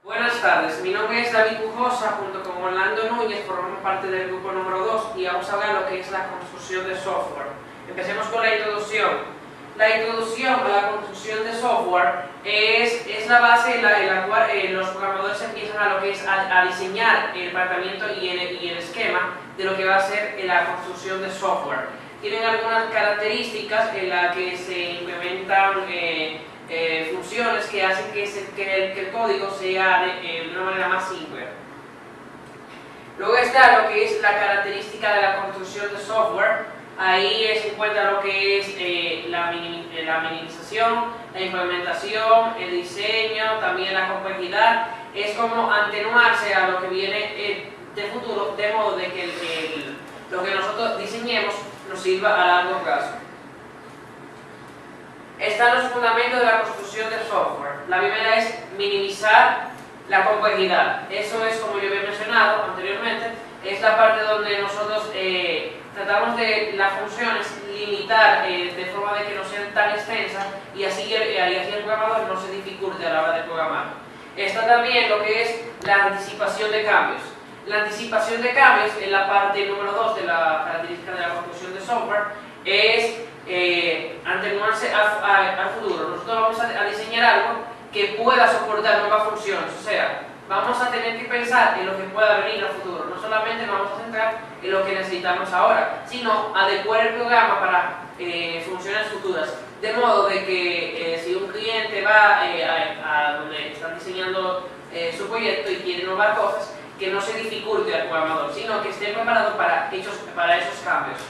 Buenas tardes, mi nombre es David Pujosa, junto con Orlando Núñez formamos parte del grupo número 2 y vamos a hablar de lo que es la construcción de software. Empecemos con la introducción. La introducción a la construcción de software es la base en la cual los programadores empiezan a diseñar el planteamiento y el esquema de lo que va a ser la construcción de software. Tienen algunas características en las que se implementan funciones que hacen que el código sea de una manera más simple. Luego está lo que es la característica de la construcción de software. Ahí se encuentra lo que es la minimización, la implementación, el diseño, también la complejidad. Es como atenuarse a lo que viene de futuro, de modo de que lo que nosotros diseñemos nos sirva a largo plazo. Están los fundamentos de la construcción de software. La primera es minimizar la complejidad. Eso es, como yo había mencionado anteriormente, es la parte donde nosotros tratamos de las funciones limitar de forma de que no sean tan extensas y así el programador no se dificulte a la hora de programar. Está también lo que es la anticipación de cambios. La anticipación de cambios en la parte número 2 de la característica de la construcción de software es atenuarse al futuro. Nosotros vamos a diseñar algo que pueda soportar nuevas funciones, o sea, vamos a tener que pensar en lo que pueda venir al futuro. No solamente nos vamos a centrar en lo que necesitamos ahora, sino adecuar el programa para funciones futuras. De modo de que si un cliente va a donde están diseñando su proyecto y quiere nuevas cosas, que no se dificulte al programador, sino que esté preparado para esos cambios.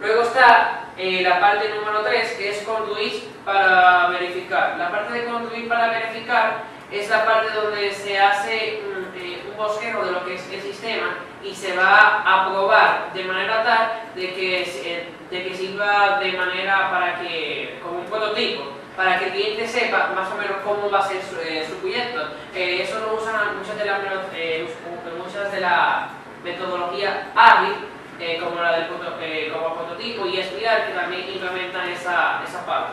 Luego está la parte número 3, que es construir para verificar. La parte de construir para verificar es la parte donde se hace un bosquejo de lo que es el sistema y se va a probar de manera tal de que sirva de manera como un prototipo, para que el cliente sepa más o menos cómo va a ser su proyecto. Eso lo usan muchas de la metodología ágil, como la del como prototipo y espiral, que también implementan esa parte.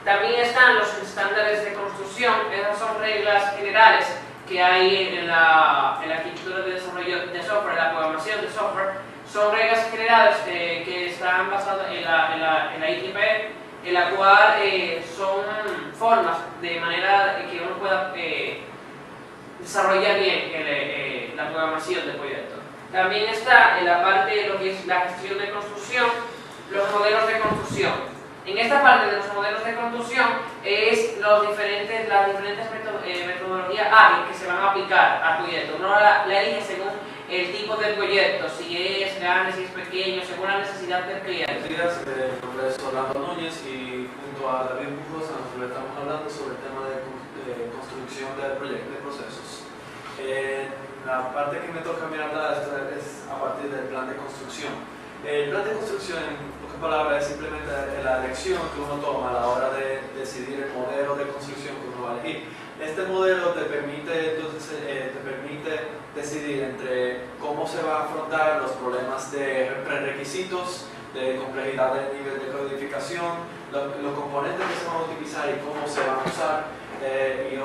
También están los estándares de construcción. Esas son reglas generales que hay en la arquitectura de desarrollo de software, en la programación de software. Son reglas generales que están basadas en la IEEE, en la cual son formas de manera que uno pueda desarrollar bien la programación del proyecto. También está en la parte de lo que es la gestión de construcción, los modelos de construcción. En esta parte de los modelos de construcción es las diferentes metodologías ágiles que se van a aplicar al proyecto. Uno la elige según el tipo de proyecto, si es grande, si es pequeño, según la necesidad del cliente. Buenos días, mi nombre es Orlando Núñez y junto a David Pujosa nosotros estamos hablando sobre el tema de construcción de procesos. La parte que me toca mirar es a partir del plan de construcción. El plan de construcción, en pocas palabras, es simplemente la elección que uno toma a la hora de decidir el modelo de construcción que uno va a elegir. Este modelo te permite decidir entre cómo se van a afrontar los problemas de prerequisitos, de complejidad del nivel de codificación, los componentes que se van a utilizar y cómo se van a usar, y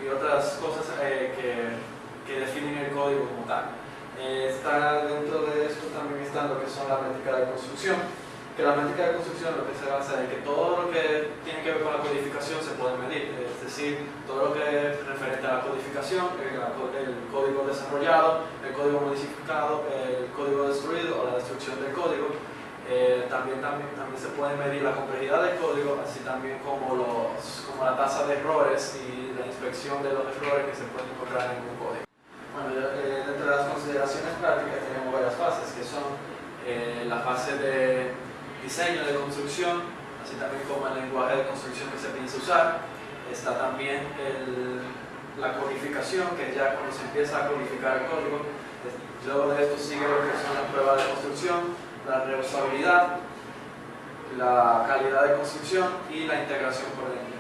otras cosas que definen el código como tal. Dentro de esto también están lo que son las métricas de construcción, que la métrica de construcción lo que se basa en que todo lo que tiene que ver con la codificación se puede medir, es decir, todo lo que es referente a la codificación, el código desarrollado, el código modificado, el código destruido o la destrucción del código. También se puede medir la complejidad del código, así también como la tasa de errores y la inspección de los errores que se pueden encontrar en un código. Bueno, dentro de las consideraciones prácticas tenemos varias fases, que son la fase de diseño de construcción, así también como el lenguaje de construcción que se piensa usar. Está también la codificación, que es ya cuando se empieza a codificar el código. Luego de esto sigue lo que son las pruebas de construcción, la reusabilidad, la calidad de construcción y la integración por dentro.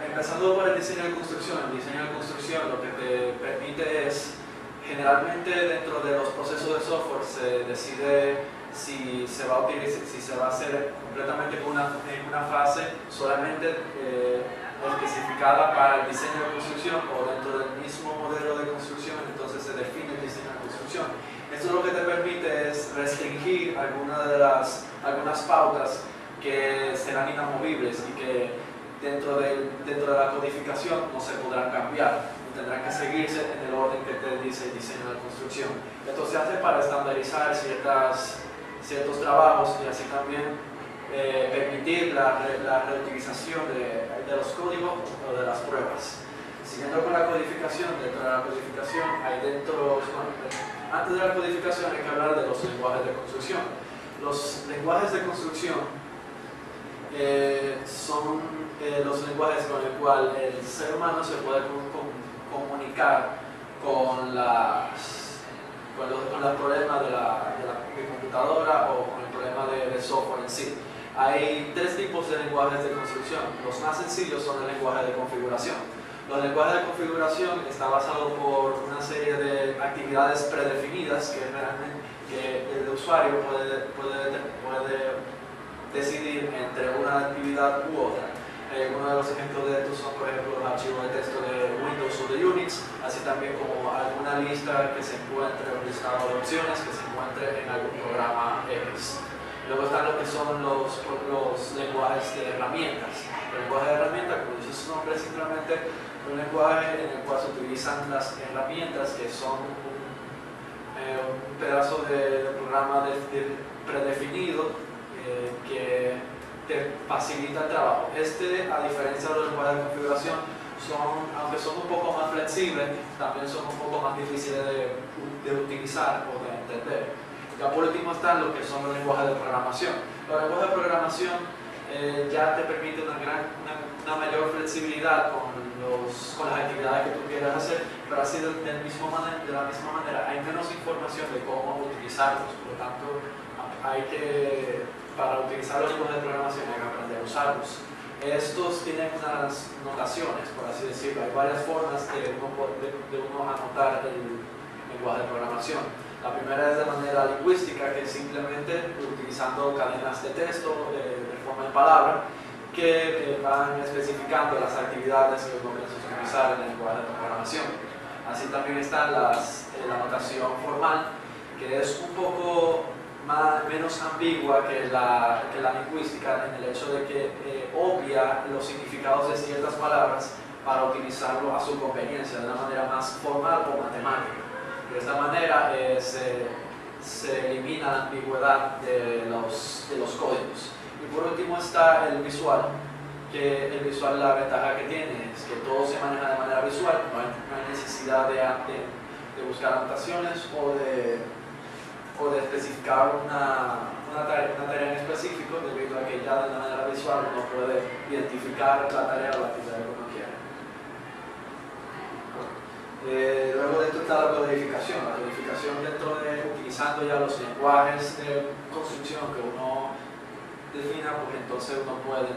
Empezando por el diseño de construcción. El diseño de construcción lo que te permite es, generalmente dentro de los procesos de software se decide si se va a hacer completamente en una fase solamente especificada para el diseño de construcción o dentro del mismo modelo de construcción, entonces se define el diseño de construcción. Esto lo que te permite es restringir algunas pautas que serán inamovibles y que dentro de la codificación no se podrán cambiar, tendrán que seguirse en el orden que te dice el diseño de construcción. Esto se hace para estandarizar ciertos trabajos y así también permitir la reutilización de los códigos o de las pruebas. Siguiendo con la codificación, dentro de la codificación antes de la codificación hay que hablar de los lenguajes de construcción. Los lenguajes de construcción son los lenguajes con el cual el ser humano se puede comunicar con los problemas de computadora o con el problema de software en sí. Hay tres tipos de lenguajes de construcción. Los más sencillos son el lenguaje de configuración. Los lenguajes de configuración están basados por una serie de actividades predefinidas que el usuario puede decidir entre una actividad u otra. Uno de los ejemplos de estos son, por ejemplo, los archivos de texto de Windows o de Unix, así también como alguna lista que se encuentre, un listado de opciones que se encuentre en algún programa X. Luego están lo que son los lenguajes de herramientas. El lenguaje de herramientas, como dice su nombre, es simplemente un lenguaje en el cual se utilizan las herramientas que son un pedazo de programa predefinido que te facilita el trabajo. A diferencia de los lenguajes de configuración, aunque son un poco más flexibles, también son un poco más difíciles de utilizar o de entender. Ya por último están lo que son los lenguajes de programación. Los lenguajes de programación ya te permiten una mayor flexibilidad con las actividades que tú quieras hacer, pero así de la misma manera hay menos información de cómo utilizarlos. Por lo tanto, para utilizar los lenguajes de programación hay que aprender a usarlos. Estos tienen unas notaciones, por así decirlo. Hay varias formas de uno anotar el lenguaje de programación. La primera es de manera lingüística, que es simplemente utilizando cadenas de texto de forma de palabra que van especificando las actividades que uno piensa utilizar en el lenguaje de programación. Así también está la notación formal, que es un poco menos ambigua que la lingüística, en el hecho de que obvia los significados de ciertas palabras para utilizarlo a su conveniencia, de una manera más formal o matemática. De esta manera se elimina la ambigüedad de los códigos. Y por último está el visual, que el visual, la ventaja que tiene es que todo se maneja de manera visual, no hay necesidad de buscar anotaciones o de especificar una tarea en específico, debido a que ya de manera visual uno puede identificar la tarea o la actividad que uno quiere. Luego de esto está la codificación. La codificación utilizando ya los lenguajes de construcción que uno defina, pues entonces uno puede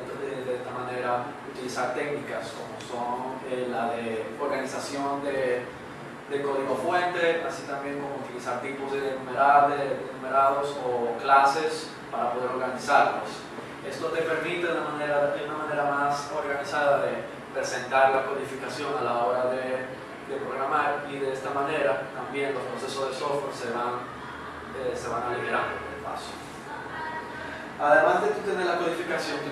de esta manera utilizar técnicas como son la de organización de código fuente, así también como utilizar tipos de enumerados o clases para poder organizarlos. Esto te permite de una manera más organizada de presentar la codificación a la hora de programar, y de esta manera también los procesos de software se van aligerando por el paso. Además de tú tener la codificación, tú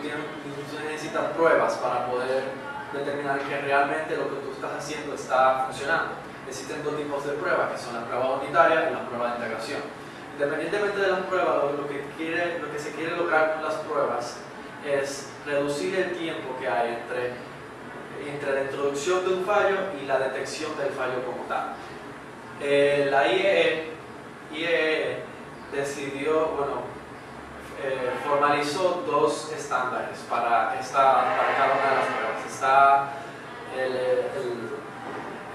necesitas pruebas para poder determinar que realmente lo que tú estás haciendo está funcionando. Existen dos tipos de pruebas, que son las pruebas unitarias y las pruebas de integración. Independientemente de las pruebas, lo que se quiere lograr con las pruebas es reducir el tiempo que hay entre la introducción de un fallo y la detección del fallo como tal. La IEEE formalizó dos estándares para cada una de las pruebas. Está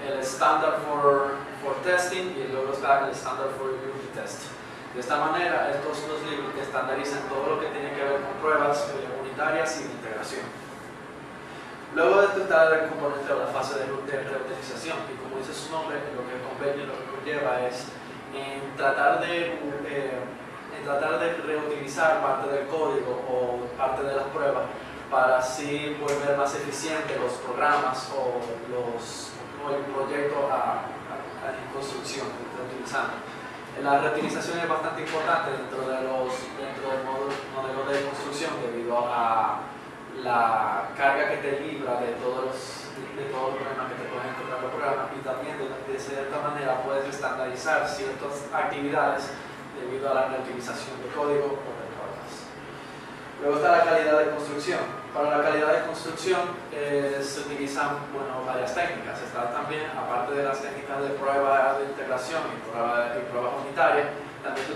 el Standard for Testing y luego está el Standard for Unit Test. De esta manera, estos dos libros estandarizan todo lo que tiene que ver con pruebas unitarias y de integración. Luego de esto está el componente de la fase de reutilización, y como dice su nombre, lo que conlleva es en tratar de reutilizar parte del código o parte de las pruebas para así volver más eficientes los programas o el proyecto en construcción que está utilizando. La reutilización es bastante importante dentro del modelo de construcción debido a la carga que te libra de todos los problemas que te pueden encontrar los programas, y también de cierta manera puedes estandarizar ciertas actividades debido a la reutilización de código o de programas. Luego está la calidad de construcción. Para la calidad de construcción se utilizan varias técnicas. Está también, aparte de las técnicas de prueba de integración y pruebas unitarias, también se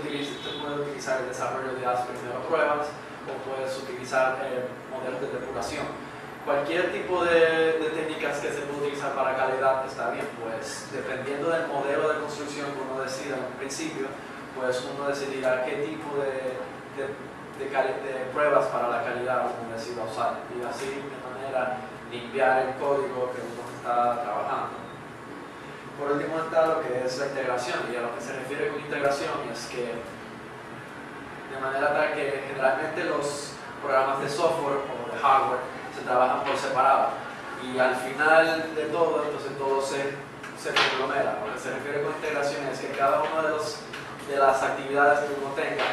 puede utilizar el desarrollo de las primeras pruebas, o puedes utilizar modelos de depuración. Cualquier tipo de técnicas que se pueda utilizar para calidad está bien, pues dependiendo del modelo de construcción que uno decida en un principio, pues uno decidirá qué tipo de pruebas para la calidad uno decida usar, y así de manera limpiar el código que uno está trabajando. Por último está lo que es la integración, y a lo que se refiere con integración es que de manera tal que generalmente los programas de software o de hardware se trabajan por separado, y al final de todo, entonces todo se conglomera. Lo que se refiere con integración es que cada una de las actividades que uno tengan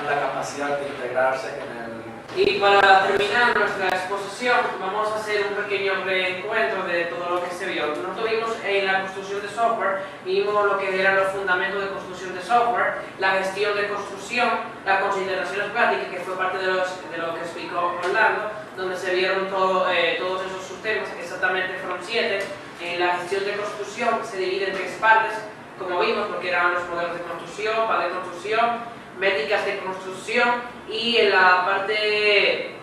la capacidad de integrarse en el... Y para terminar nuestra exposición, vamos a hacer un pequeño reencuentro de todo lo que se vio. Nosotros vimos en la construcción de software, vimos lo que eran los fundamentos de construcción de software, la gestión de construcción, las consideraciones prácticas, que fue parte de lo que explicó Orlando, donde se vieron todos esos subtemas, exactamente fueron 7. En la gestión de construcción se divide en 3 partes, como vimos, porque eran los modelos de construcción, plan de construcción, métricas de construcción, y en la parte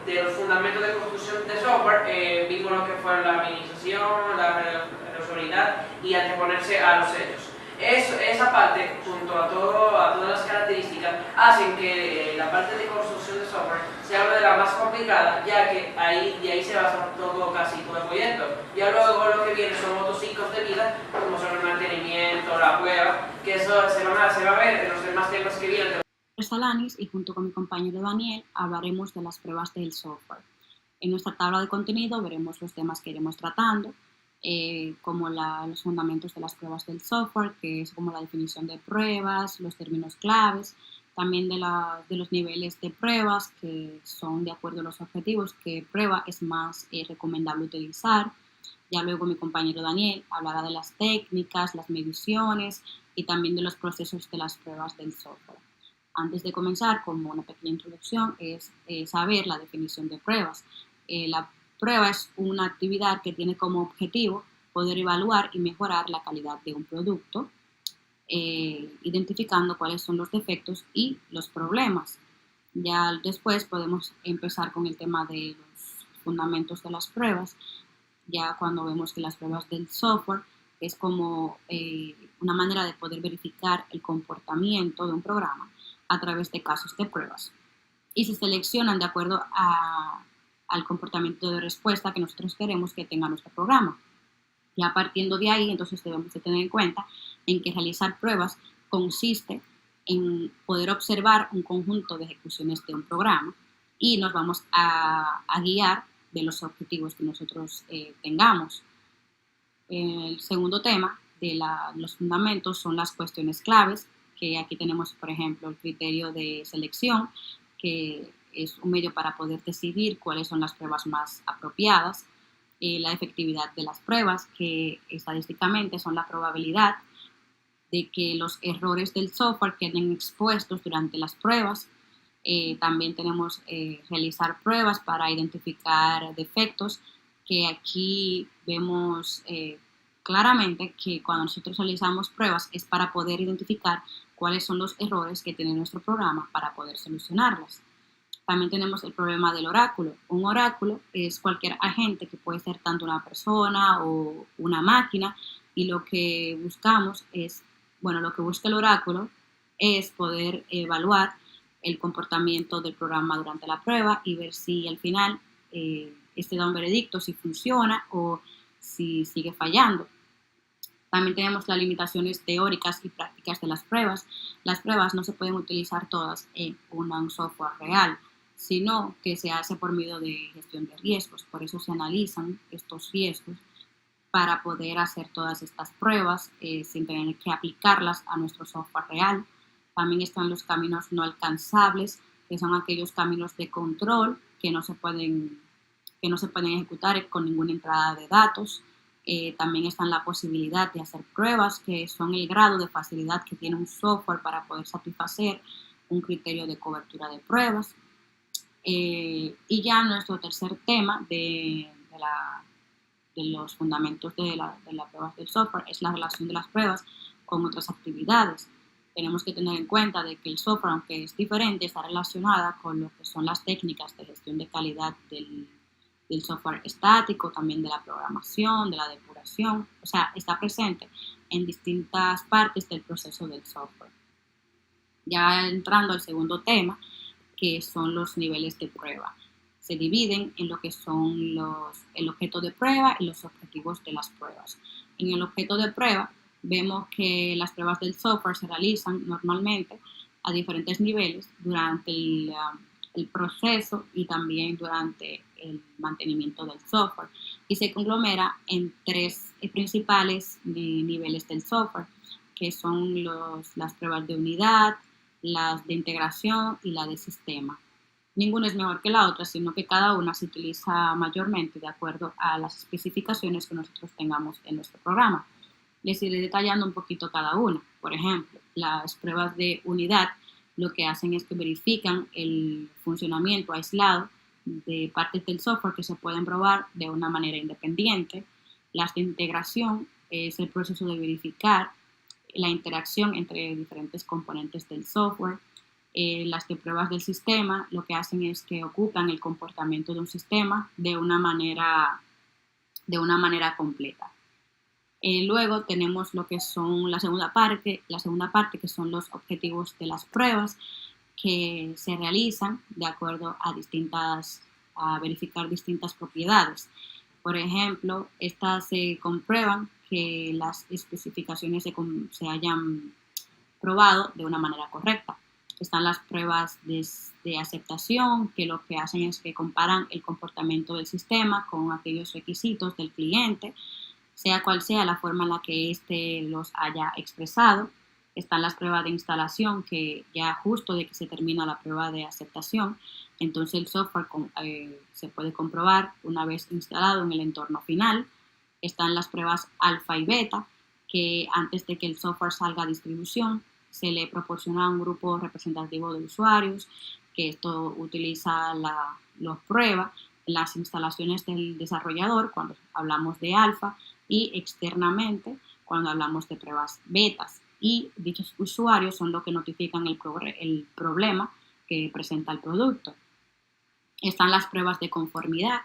de los fundamentos de construcción de software vimos lo que fue la administración, la reusabilidad y anteponerse a los hechos. Esa parte, junto a todas las características, hacen que la parte de construcción de software sea una de las más complicadas, ya que de ahí se basa casi todo el proyecto. Ya luego lo que viene son otros ciclos de vida, como son el mantenimiento, la prueba, que eso se va a ver en los demás temas que vienen. Alanis, y junto con mi compañero Daniel hablaremos de las pruebas del software. En nuestra tabla de contenido veremos los temas que iremos tratando, como los fundamentos de las pruebas del software, que es como la definición de pruebas, los términos claves, también de los niveles de pruebas, que son de acuerdo a los objetivos, qué prueba es más recomendable utilizar. Ya luego mi compañero Daniel hablará de las técnicas, las mediciones y también de los procesos de las pruebas del software. Antes de comenzar, como una pequeña introducción, es saber la definición de pruebas. La prueba es una actividad que tiene como objetivo poder evaluar y mejorar la calidad de un producto, identificando cuáles son los defectos y los problemas. Ya después podemos empezar con el tema de los fundamentos de las pruebas, ya cuando vemos que las pruebas del software es como una manera de poder verificar el comportamiento de un programa a través de casos de pruebas, y se seleccionan de acuerdo al comportamiento de respuesta que nosotros queremos que tenga nuestro programa. Ya partiendo de ahí, entonces debemos de tener en cuenta en que realizar pruebas consiste en poder observar un conjunto de ejecuciones de un programa, y nos vamos a guiar de los objetivos que nosotros tengamos. El segundo tema de los fundamentos son las cuestiones claves, que aquí tenemos, por ejemplo, el criterio de selección, que es un medio para poder decidir cuáles son las pruebas más apropiadas, la efectividad de las pruebas, que estadísticamente son la probabilidad de que los errores del software queden expuestos durante las pruebas. También tenemos realizar pruebas para identificar defectos, que aquí vemos claramente que cuando nosotros realizamos pruebas es para poder identificar cuáles son los errores que tiene nuestro programa para poder solucionarlos. También tenemos el problema del oráculo. Un oráculo es cualquier agente, que puede ser tanto una persona o una máquina, y lo que buscamos es, lo que busca el oráculo es poder evaluar el comportamiento del programa durante la prueba y ver si al final este da un veredicto, si funciona o si sigue fallando. También tenemos las limitaciones teóricas y prácticas de las pruebas. Las pruebas no se pueden utilizar todas en un software real. sino que se hace por medio de gestión de riesgos. Por eso se analizan estos riesgos para poder hacer todas estas pruebas sin tener que aplicarlas a nuestro software real. También están los caminos no alcanzables, que son aquellos caminos de control que no se pueden ejecutar con ninguna entrada de datos. También está la posibilidad de hacer pruebas, que son el grado de facilidad que tiene un software para poder satisfacer un criterio de cobertura de pruebas. Y ya nuestro tercer tema de los fundamentos de las pruebas del software es la relación de las pruebas con otras actividades. Tenemos que tener en cuenta de que el software, aunque es diferente, está relacionada con lo que son las técnicas de gestión de calidad del software estático, también de la programación, de la depuración, o sea, está presente en distintas partes del proceso del software. Ya entrando al segundo tema, que son los niveles de prueba. Se dividen en lo que son el objeto de prueba y los objetivos de las pruebas. En el objeto de prueba vemos que las pruebas del software se realizan normalmente a diferentes niveles durante el proceso y también durante el mantenimiento del software, y se conglomera en tres principales niveles del software, que son las pruebas de unidad, las de integración y la de sistema. Ninguno es mejor que la otra, sino que cada una se utiliza mayormente de acuerdo a las especificaciones que nosotros tengamos en nuestro programa. Les iré detallando un poquito cada una. Por ejemplo, las pruebas de unidad lo que hacen es que verifican el funcionamiento aislado de partes del software que se pueden probar de una manera independiente. Las de integración es el proceso de verificar la interacción entre diferentes componentes del software. Las de pruebas del sistema lo que hacen es que ocupan el comportamiento de un sistema de una manera completa. Luego tenemos lo que son la segunda parte que son los objetivos de las pruebas, que se realizan de acuerdo a verificar distintas propiedades. Por ejemplo, estas se comprueban que las especificaciones se hayan probado de una manera correcta. Están las pruebas de aceptación, que lo que hacen es que comparan el comportamiento del sistema con aquellos requisitos del cliente, sea cual sea la forma en la que éste los haya expresado. Están las pruebas de instalación, que ya justo de que se termina la prueba de aceptación, entonces el software se puede comprobar una vez instalado en el entorno final. Están las pruebas alfa y beta, que antes de que el software salga a distribución, se le proporciona a un grupo representativo de usuarios, que esto utiliza los pruebas en las instalaciones del desarrollador cuando hablamos de alfa, y externamente cuando hablamos de pruebas betas. Y dichos usuarios son los que notifican el problema que presenta el producto. Están las pruebas de conformidad,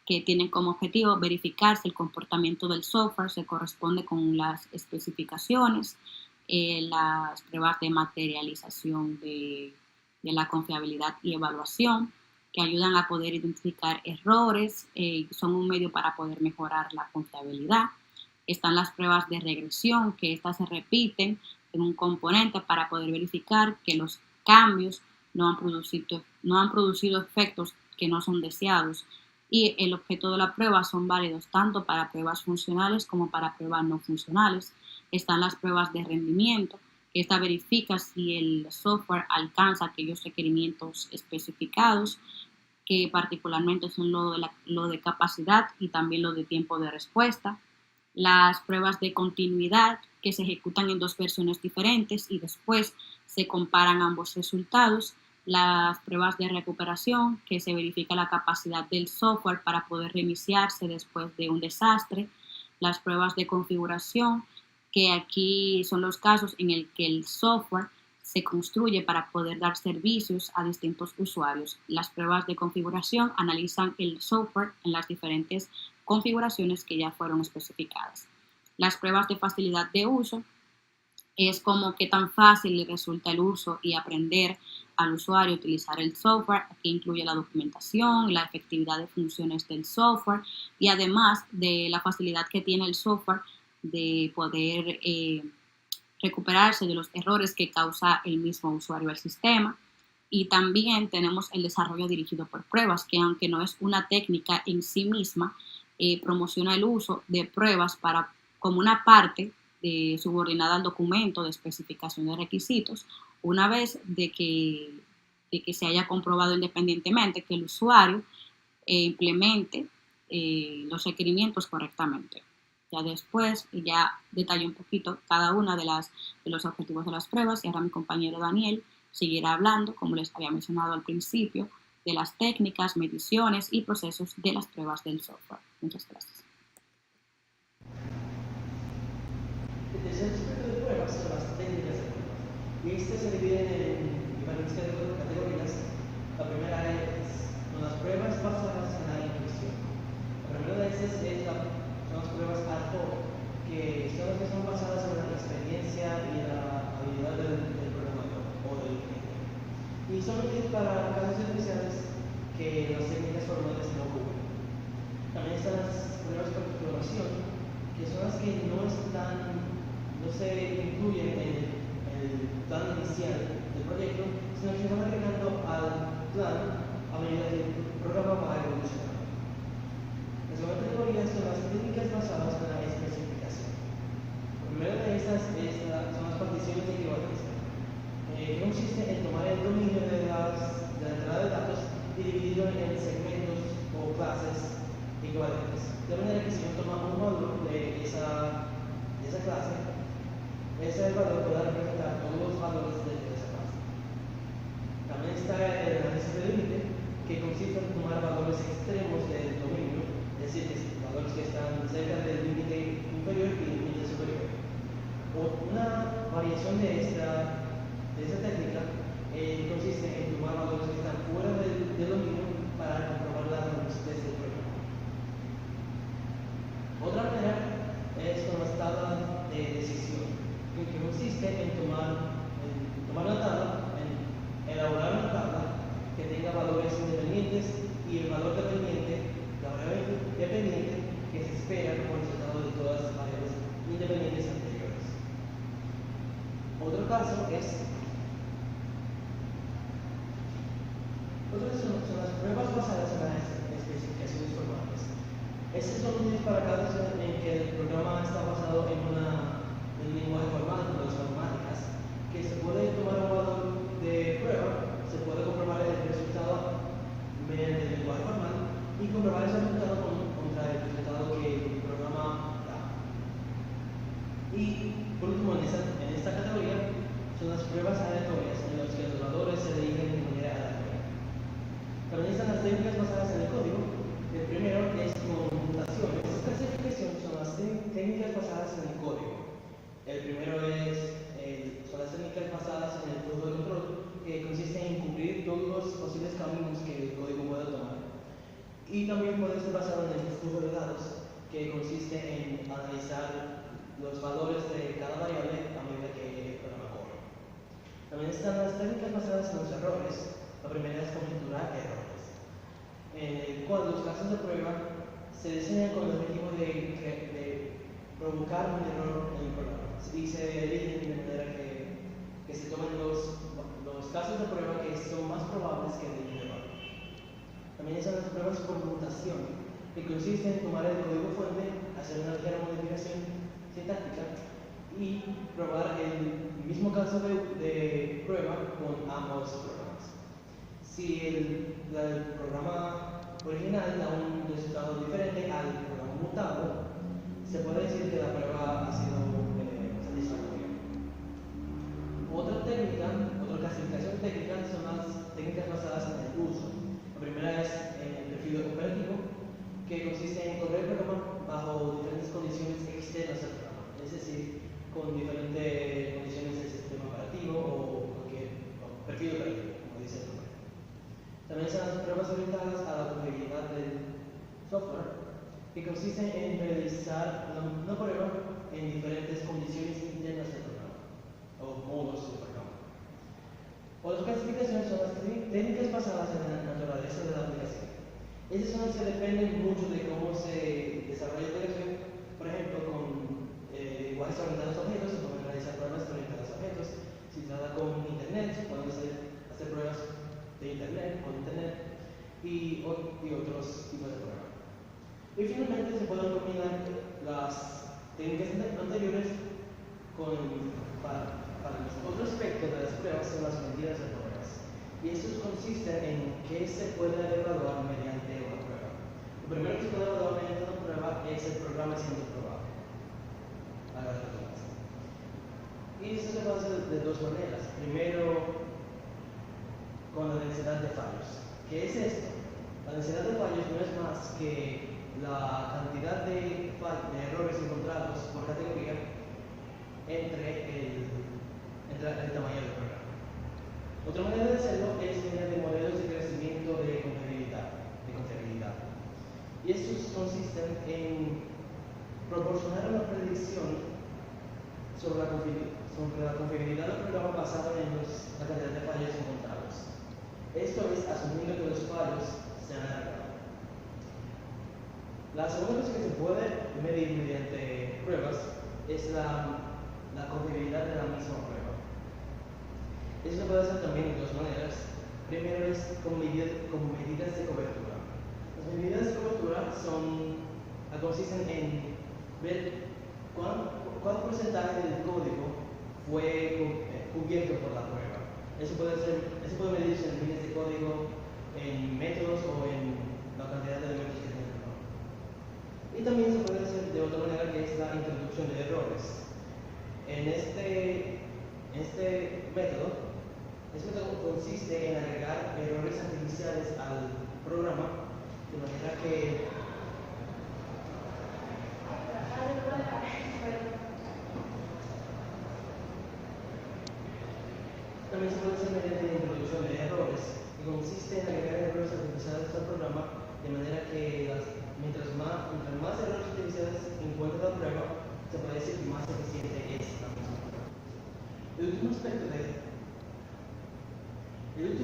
que tienen como objetivo verificar si el comportamiento del software se corresponde con las especificaciones. Las pruebas de materialización de la confiabilidad y evaluación, que ayudan a poder identificar errores, son un medio para poder mejorar la confiabilidad. Están las pruebas de regresión, que estas se repiten en un componente para poder verificar que los cambios no han producido efectos que no son deseados. Y el objeto de la prueba son válidos tanto para pruebas funcionales como para pruebas no funcionales. Están las pruebas de rendimiento, que esta verifica si el software alcanza aquellos requerimientos especificados, que particularmente son lo de capacidad y también lo de tiempo de respuesta. Las pruebas de continuidad, que se ejecutan en dos versiones diferentes y después se comparan ambos resultados. Las pruebas de recuperación, que se verifica la capacidad del software para poder reiniciarse después de un desastre. Las pruebas de configuración, que aquí son los casos en el que el software se construye para poder dar servicios a distintos usuarios. Las pruebas de configuración analizan el software en las diferentes configuraciones que ya fueron especificadas. Las pruebas de facilidad de uso es como qué tan fácil le resulta el uso y aprender al usuario a utilizar el software. Aquí incluye la documentación, la efectividad de funciones del software y además de la facilidad que tiene el software de poder recuperarse de los errores que causa el mismo usuario al sistema. Y también tenemos el desarrollo dirigido por pruebas, que aunque no es una técnica en sí misma, promociona el uso de pruebas como una parte subordinada al documento de especificación de requisitos, una vez de que se haya comprobado independientemente que el usuario implemente los requerimientos correctamente. Ya después, ya detallé un poquito cada una de los objetivos de las pruebas y ahora mi compañero Daniel seguirá hablando, como les había mencionado al principio, de las técnicas, mediciones y procesos de las pruebas del software. Muchas gracias. El tercer aspecto de pruebas son las técnicas de pruebas. Y estas se dividen en diferentes categorías. La primera son las pruebas basadas en la intuición. La primera de estas son las pruebas ad hoc, que son las que son basadas en la experiencia y la habilidad del programador o del cliente. Y son útiles para casos especiales que las técnicas formales no cubren. También están las pruebas por exploración, que son las que no se incluyen en el plan inicial del proyecto, sino que se van agregando al plan a medida que el programa va evolucionando. La segunda categoría son las técnicas basadas en la especificación. La primera de estas son las particiones de equivalencia, que consiste en tomar el dominio de la entrada de datos y dividirlo en segmentos o clases equivalentes. De manera que si uno toma un módulo de esa clase, ese valor puede representar todos los valores de esa clase. También está el análisis de límite, que consiste en tomar valores extremos del dominio, es decir, valores que están cerca del límite inferior y del límite superior. Una variación de esta técnica consiste en tomar valores que están fuera del dominio para comprobar la robustez del programa. Otra manera es con las tablas de decisión, que consiste en tomar una tabla, en elaborar una tabla que tenga valores independientes y el valor dependiente, la variable dependiente que se espera como resultado de todas las variables independientes anteriores. Otro caso son las pruebas basadas en las especificaciones formales. Estas son útiles para casos en que el programa está basado en un lenguaje formal, como las matemáticas, que se puede tomar un valor de prueba, se puede comprobar el resultado mediante el lenguaje formal y comprobar ese resultado contra el resultado que el programa da. Y por último, en esta categoría son las pruebas aleatorias, en las que los valores se eligen de manera aleatoria. También están las técnicas basadas en el código. El primero es conmutaciones. Esta clasificación son las técnicas basadas en el código. El primero son las técnicas basadas en el flujo de control, que consiste en cubrir todos los posibles caminos que el código pueda tomar. Y también puede ser basado en el flujo de datos, que consiste en analizar los valores de cada variable a medida que el programa corre. También están las técnicas basadas en los errores. La primera es conjeturar errores, en el cual los casos de prueba se diseñan con el objetivo de provocar un error en el programa y se eligen de manera que se tomen los casos de prueba que son más probables que el error. También están las pruebas por mutación, que consiste en tomar el código fuente, hacer una ligera modificación sintáctica y probar el mismo caso de prueba con ambos programas. Si el programa original da un resultado diferente al programa mutado, se puede decir que la prueba ha sido satisfactoria. Otra clasificación técnica son las técnicas basadas en el uso. La primera es el perfil operativo, que consiste en correr el programa bajo diferentes condiciones externas al programa, es decir, con diferentes condiciones del sistema operativo o perfil operativo, como dice el nombre. También están las pruebas orientadas a la confiabilidad del software, que consisten en realizar una prueba en diferentes condiciones internas del programa o modos del programa. Otras clasificaciones son las técnicas basadas en la naturaleza de la aplicación. Estas son las que dependen mucho de cómo se desarrolla la aplicación. Por ejemplo, con lenguajes orientados a objetos se pueden realizar pruebas orientadas a objetos. Si se trata con Internet, se pueden hacer pruebas internet, por internet y otros tipos de pruebas. Y finalmente se pueden combinar las técnicas anteriores para los otros aspectos de las pruebas son las medidas de pruebas. Y estos consisten en qué se puede evaluar mediante una prueba. Lo primero que se puede evaluar mediante una prueba es el programa siendo probado. Y eso se puede hacer de dos maneras. Primero, con la densidad de fallos. ¿Qué es esto? La densidad de fallos no es más que la cantidad de errores encontrados por categoría entre el tamaño del programa. Otra manera de hacerlo es mediante modelos de crecimiento de confiabilidad. Y estos consisten en proporcionar una predicción sobre la confiabilidad del programa basada en la cantidad de fallos encontrados. Esto es asumiendo que los fallos se han alargado. La segunda cosa que se puede medir mediante pruebas es la confiabilidad de la misma prueba. Eso se puede hacer también de dos maneras. Primero es con medidas de cobertura. Las medidas de cobertura consisten en ver cuál porcentaje del código fue cubierto por la prueba. Eso puede medirse en líneas de código, en métodos o en la cantidad de elementos que tiene el programa. Y también se puede hacer de otra manera, que es la introducción de errores. En este método consiste en agregar errores artificiales al programa de manera que también se puede hacer mediante la introducción de errores, que consiste en agregar errores artificiales al programa de manera que mientras más errores artificiales encuentre la prueba, se puede decir que más eficiente es la misma prueba. El último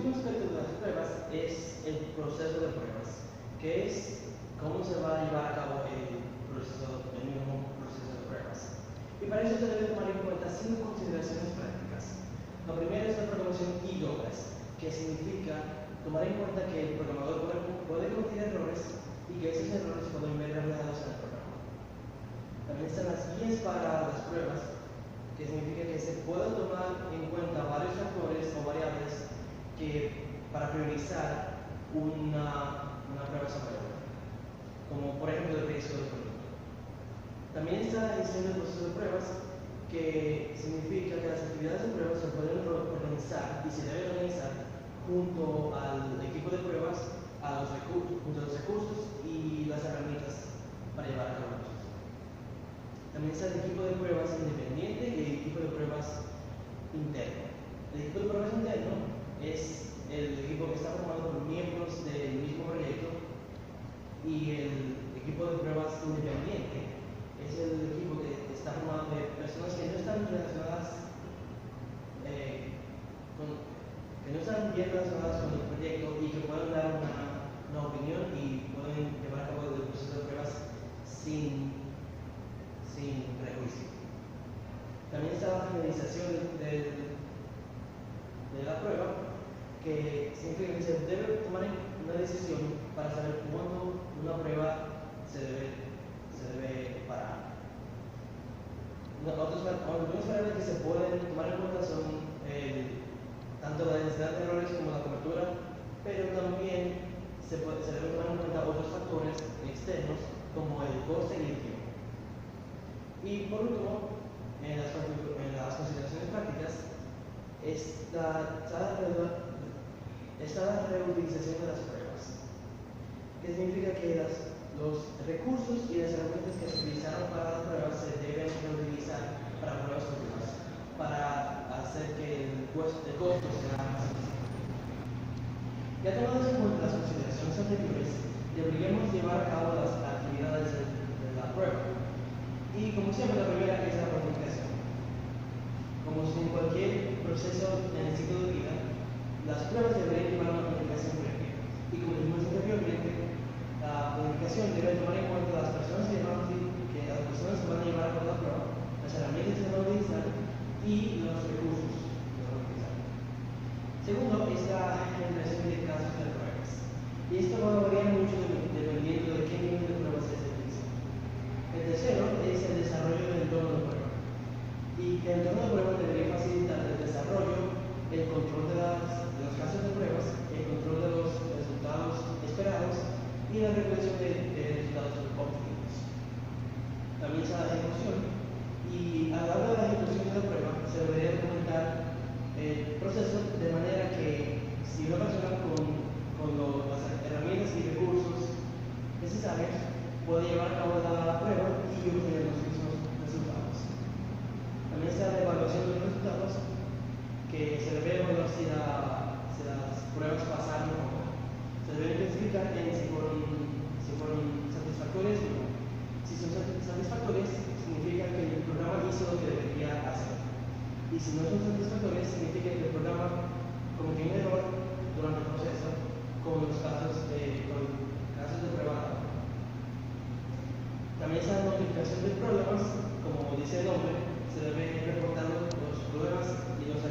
aspecto de las pruebas es el proceso de pruebas, que es cómo se va a llevar a cabo el mismo proceso de pruebas. Y para eso se debe tomar en cuenta 5 consideraciones prácticas. La primera es la programación IDOGAS, que significa tomar en cuenta que el programador puede cometer errores y que esos errores pueden ver reflejados en el programa. También están las guías para las pruebas, que significa que se pueden tomar en cuenta varios factores o variables para priorizar una prueba sobre otra, como por ejemplo el riesgo del producto. También está la gestión del proceso de pruebas, que significa que las actividades de pruebas se pueden organizar y se deben organizar junto al equipo de pruebas, junto a los recursos y las herramientas para llevar a cabo el proceso. También está el equipo de pruebas independiente y el equipo de pruebas interno. El equipo de pruebas interno es el equipo que está formado por miembros del mismo proyecto, y el equipo de pruebas independiente es el equipo que está formado de personas que no están relacionadas bien relacionadas con el proyecto y que pueden dar una opinión y pueden llevar a cabo el proceso de pruebas sin prejuicio. También está la finalización de la prueba, que significa que se debe tomar una decisión para saber cuándo una prueba se debe parar. Algunas variables que se pueden tomar en cuenta son tanto la densidad de errores como la cobertura, pero también se deben tomar en cuenta otros factores externos como el coste y el tiempo. Y por último, en las consideraciones prácticas, está la reutilización de las pruebas, que significa que los recursos y las herramientas que se utilizaron para las pruebas se deben reutilizar para pruebas futuras, para hacer que el costo sea más eficiente. Ya tomadas en cuenta las consideraciones anteriores, deberíamos llevar a cabo las actividades de la prueba. Y como siempre, la primera es la planificación. Como en cualquier proceso en el ciclo de vida, las pruebas deberían llevar una planificación previa. Y como dijimos anteriormente, la planificación debe tomar en cuenta las personas que van a llevar a cabo la prueba, las herramientas que van a utilizar y los recursos que van a utilizar. Segundo, es es la generación de casos de pruebas. Y esto va a variar mucho dependiendo de qué nivel de pruebas se utiliza. El tercero es el desarrollo del entorno de prueba. Y el entorno de prueba debería facilitar el desarrollo, el control de los casos de pruebas, el control de los resultados esperados y la recolección de resultados óptimos. También está la ejecución. Y a la hora de la ejecución de la prueba se debería documentar el proceso de manera que si una persona con las herramientas y recursos necesarios puede llevar a cabo la prueba y obtener los mismos resultados. También está la evaluación de los resultados, que se debe evaluar si las pruebas pasaron o no. Se debe identificar si fueron satisfactorias o no. Si son satisfactorias, significa que el programa hizo lo que debería hacer. Y si no son satisfactorias, significa que el programa cometió un error durante el proceso con casos de prueba. También esa notificación de problemas, como dice el nombre, se debe ir reportando los problemas y los